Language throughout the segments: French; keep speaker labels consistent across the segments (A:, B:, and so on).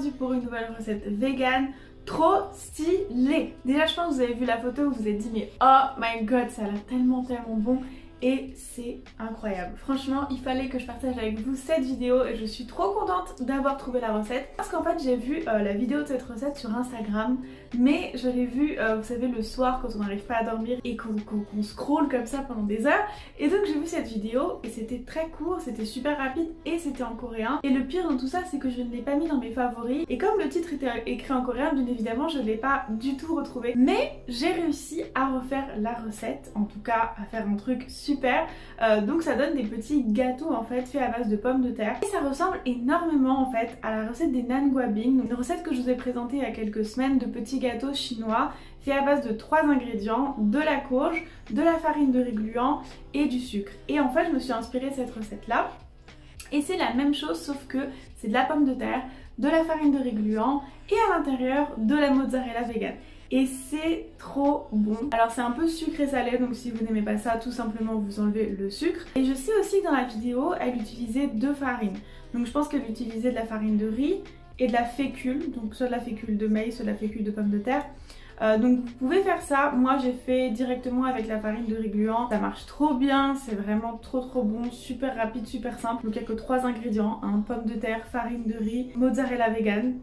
A: aujourd'hui pour une nouvelle recette vegan trop stylée. Déjà je pense que vous avez vu la photo, vous vous êtes dit mais oh my god, ça a l'air tellement bon. Et c'est incroyable. Franchement, il fallait que je partage avec vous cette vidéo et je suis trop contente d'avoir trouvé la recette. Parce qu'en fait, j'ai vu la vidéo de cette recette sur Instagram, mais je l'ai vue, vous savez, le soir quand on n'arrive pas à dormir et qu'on scrolle comme ça pendant des heures. Et donc j'ai vu cette vidéo et c'était très court, c'était super rapide et c'était en coréen. Et le pire dans tout ça, c'est que je ne l'ai pas mis dans mes favoris. Et comme le titre était écrit en coréen, bien évidemment, je ne l'ai pas du tout retrouvé. Mais j'ai réussi à refaire la recette, en tout cas à faire un truc super. Donc ça donne des petits gâteaux en fait faits à base de pommes de terre et ça ressemble énormément en fait à la recette des nan gua bing, une recette que je vous ai présentée il y a quelques semaines de petits gâteaux chinois faits à base de 3 ingrédients, de la courge, de la farine de riz gluant et du sucre. Et en fait je me suis inspirée de cette recette là et c'est la même chose sauf que c'est de la pomme de terre, de la farine de riz gluant et à l'intérieur de la mozzarella vegan. Et c'est trop bon. Alors c'est un peu sucré salé, donc si vous n'aimez pas ça, tout simplement vous enlevez le sucre. Et je sais aussi que dans la vidéo, elle utilisait 2 farines. Donc je pense qu'elle utilisait de la farine de riz et de la fécule, donc soit de la fécule de maïs, soit de la fécule de pommes de terre. Donc vous pouvez faire ça, moi j'ai fait directement avec la farine de riz gluant, ça marche trop bien, c'est vraiment trop bon, super rapide, super simple. Donc il n'y a que 3 ingrédients, pommes de terre, farine de riz, mozzarella vegan.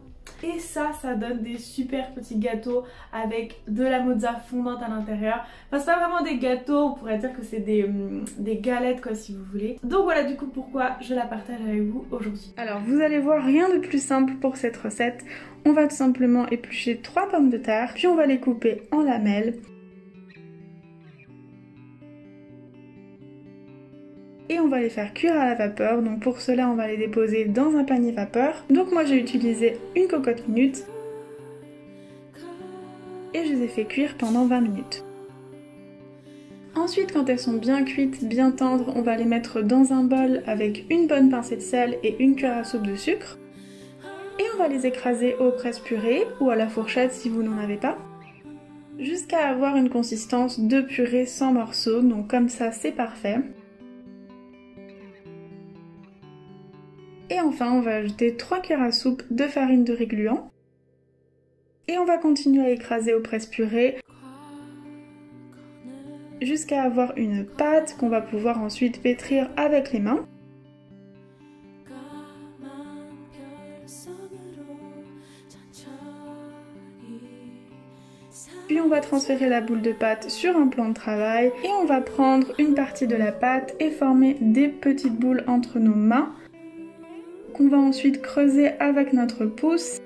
A: Et ça donne des super petits gâteaux avec de la mozza fondante à l'intérieur. Enfin c'est pas vraiment des gâteaux, on pourrait dire que c'est des galettes quoi si vous voulez. Donc voilà du coup pourquoi je la partage avec vous aujourd'hui. Alors vous allez voir, rien de plus simple pour cette recette. On va tout simplement éplucher 3 pommes de terre, puis on va les couper en lamelles. Et on va les faire cuire à la vapeur, donc pour cela on va les déposer dans un panier vapeur. Donc moi j'ai utilisé une cocotte minute et je les ai fait cuire pendant 20 minutes. Ensuite quand elles sont bien cuites, bien tendres, on va les mettre dans un bol avec une bonne pincée de sel et une cuillère à soupe de sucre. Et on va les écraser au presse-purée ou à la fourchette si vous n'en avez pas, jusqu'à avoir une consistance de purée sans morceaux, donc comme ça c'est parfait. Et enfin, on va ajouter 3 cuillères à soupe de farine de riz gluant. Et on va continuer à écraser au presse-purée jusqu'à avoir une pâte qu'on va pouvoir ensuite pétrir avec les mains. Puis on va transférer la boule de pâte sur un plan de travail et on va prendre une partie de la pâte et former des petites boules entre nos mains, qu'on va ensuite creuser avec notre pouce.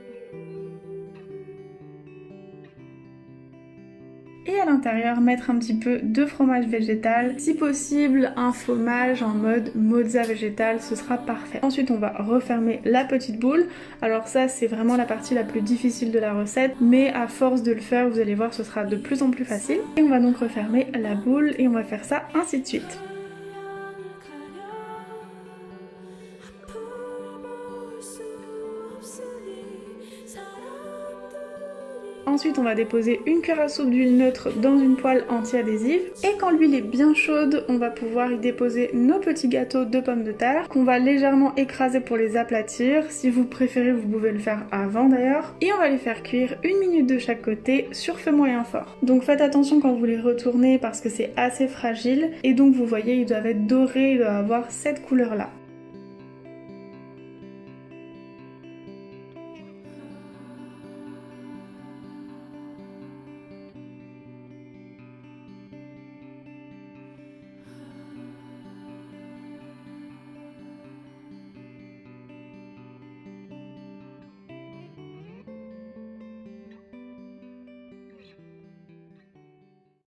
A: Et à l'intérieur mettre un petit peu de fromage végétal, si possible un fromage en mode mozza végétal, ce sera parfait. Ensuite on va refermer la petite boule. Alors ça c'est vraiment la partie la plus difficile de la recette, mais à force de le faire vous allez voir ce sera de plus en plus facile. Et on va donc refermer la boule et on va faire ça ainsi de suite. Ensuite on va déposer une cuillère à soupe d'huile neutre dans une poêle anti-adhésive et quand l'huile est bien chaude on va pouvoir y déposer nos petits gâteaux de pommes de terre qu'on va légèrement écraser pour les aplatir. Si vous préférez vous pouvez le faire avant d'ailleurs. Et on va les faire cuire 1 minute de chaque côté sur feu moyen fort. Donc faites attention quand vous les retournez parce que c'est assez fragile et donc vous voyez ils doivent être dorés, ils doivent avoir cette couleur là.